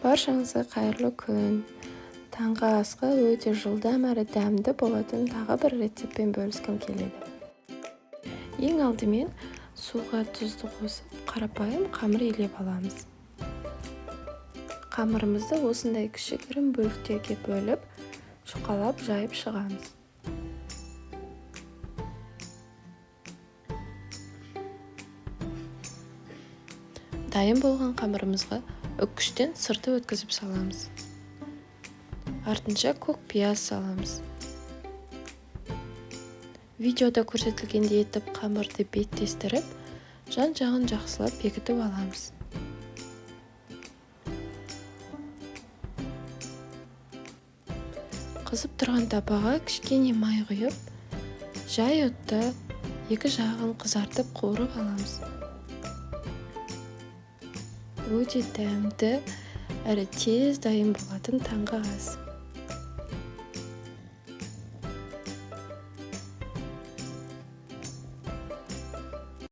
Баршаңызға қайырлы күн. Таңғы асқа өте жылдам әрі дәмді болатын тағы бір рецептпен бөліскім келеді. Ең алдымен суға тұзды қосып, қарапайым қамыр илеп аламыз. Қамырымызды осындай кішігірім бөліктерге бөліп, шұқалап жайып шығамыз. Дайын болған қамырымызға үккіштен сырты өткізіп саламыз. Артынша көк пияз саламыз. Видеода көрсетілгендей етіп қамырды беттестіріп, жан-жағын жақсылап бекітіп аламыз. Қызып тұрған табаға кішкене май құйып, жай отта екі жағын қызартып қуырып аламыз. Өте дәмді әрі тез дайын болатын таңғы ас.